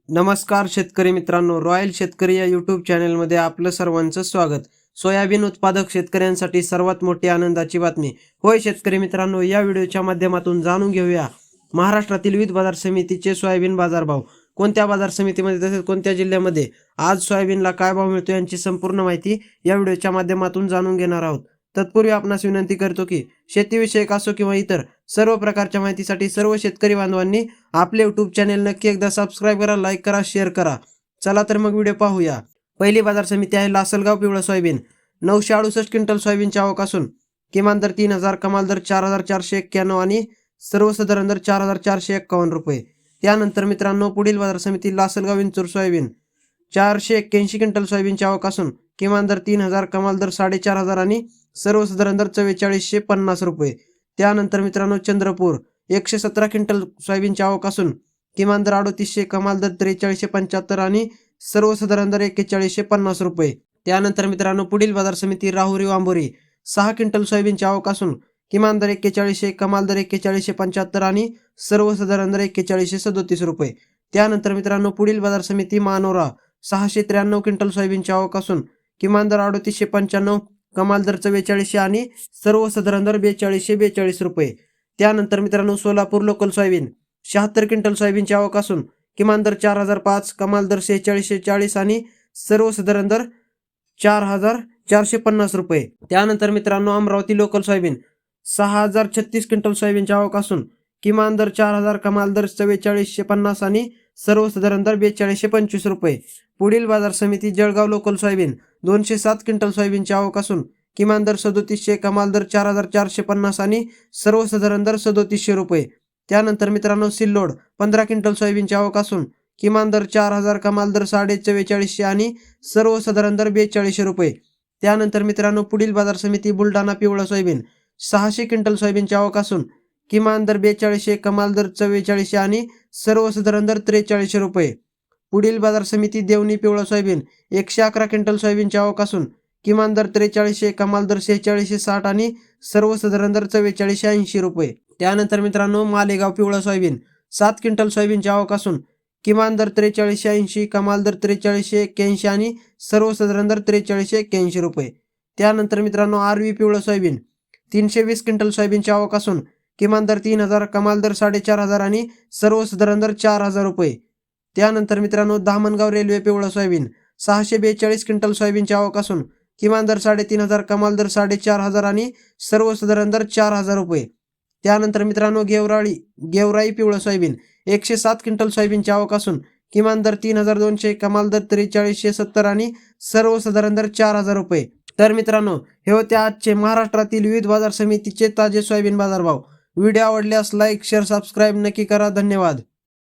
नमस्कार शेतकरी मित्रांनो, रॉयल शेतकरी या यूट्यूब चॅनलमध्ये आपलं सर्वांचं स्वागत. सोयाबीन उत्पादक शेतकऱ्यांसाठी सर्वात मोठी आनंदाची बातमी. होय शेतकरी मित्रांनो, या व्हिडिओच्या माध्यमातून जाणून घेऊया महाराष्ट्रातील विविध बाजार समितीचे सोयाबीन बाजारभाव. कोणत्या बाजार समितीमध्ये तसेच कोणत्या जिल्ह्यामध्ये आज सोयाबीनला काय भाव मिळतो यांची संपूर्ण माहिती या व्हिडिओच्या माध्यमातून जाणून घेणार आहोत. तत्पूर्वी आपणास विनंती करतो की शेतीविषयक असो किंवा इतर सर्व प्रकारच्या माहितीसाठी सर्व शेतकरी बांधवांनी आपले यूट्यूब चॅनेल नक्की एकदा सबस्क्राईब करा, लाईक करा, शेअर करा. चला तर मग व्हिडिओ पाहूया. पहिली बाजार समिती आहे लासलगाव पिवळं सोयाबीन. 968 क्विंटल सोयाबीनची आवक असून किमान दर 3000, कमाल दर 4491 आणि सर्वसाधारण दर 4451 रुपये. त्यानंतर मित्रांनो पुढील बाजार समिती लासलगाव विंचूर सोयाबीन. 481 क्विंटल सोयाबीनची आवक असून किमान दर 3000, कमाल दर 4500 आणि सर्वसाधारण दर 4450 रुपये. त्यानंतर मित्रांनो चंद्रपूर 117 क्विंटल सोयाबीनची आवक असून किमान दर 3800, कमाल दर 4375 आणि सर्वसाधारण दर 4150 रुपये. त्यानंतर मित्रांनो पुढील बाजार समिती राहुरी वांबोरी. 6 क्विंटल सोयाबीनची आवक असून किमान दर 4100, कमाल दर 4175 आणि सर्वसाधारण दर 4137 रुपये. त्यानंतर मित्रांनो पुढील बाजार समिती मानोरा. 693 क्विंटल सोयाबीनची आवक असून किमान दर 3895, कमाल दर 4400 आणि सर्वसाधारण दर 4242 रुपये. त्यानंतर मित्रांनो सोलापूर लोकल सोयाबीन. 76 क्विंटल सोयाबीनची आवक असून किमान दर 4005, कमाल दर 4640 आणि सर्वसाधारण दर 4450 रुपये. त्यानंतर मित्रांनो अमरावती लोकल सोयाबीन. 6036 क्विंटल सोयाबीनची आवक असून किमान दर 4000, कमाल दर 4450 आणि सर्वसाधारण दर 4225 रुपये. पुढील बाजार समिती जळगाव लोकल सोयाबीन. 207 क्विंटल सोयाबीनची आवक असून किमान दर 3700, कमाल दर 4450 आणि सर्वसाधारण दर 3700 रुपये. त्यानंतर मित्रांनो सिल्लोड. 15 क्विंटल सोयाबीनची आवक असून किमान दर 4000, कमाल दर 4450 आणि सर्वसाधारण दर 4200 रुपये. त्यानंतर मित्रांनो पुढील बाजार समिती बुलढाणा पिवळं सोयाबीन. 600 क्विंटल सोयाबीनची आवक असून किमान दर 4200, कमाल दर 4400 आणि सर्वसाधारण दर 4300 रुपये. पुढील बाजार समिती देवणी पिवळं सोयाबीन. 111 क्विंटल सोयाबीनची आवक असून किमान दर 4300, कमाल दर 4660 आणि सर्वसाधारण दर 4480 रुपये. त्यानंतर मित्रांनो मालेगाव पिवळं सोयाबीन. 7 क्विंटल सोयाबीनची आवक असून किमान दर 4380, कमाल दर 4381 आणि सर्वसाधारण दर 4381 रुपये. त्यानंतर मित्रांनो आरवी पिवळं सोयाबीन. 320 क्विंटल सोयाबीनची आवक असून किमान दर 3000, कमाल दर 4500 आणि सर्वसाधारण दर 4000 रुपये. त्यानंतर मित्रांनो धामणगाव रेल्वे पिवळं सोयाबीन. 642 क्विंटल सोयाबीनची आवक असून किमान दर 3500, कमाल दर 4500 आणि सर्वसाधारण दर 4000 रुपये. त्यानंतर मित्रांनो गेवराई पिवळं सोयाबीन. 107 क्विंटल सोयाबीनची आवक असून किमान दर 3200, कमाल दर 4370 आणि सर्वसाधारण दर 4000 रुपये. तर मित्रांनो हे होते आजचे महाराष्ट्रातील विविध बाजार समितीचे ताजे सोयाबीन बाजारभाव. व्हिडिओ आवडल्यास लाईक, शेअर, सबस्क्राईब नक्की करा. धन्यवाद.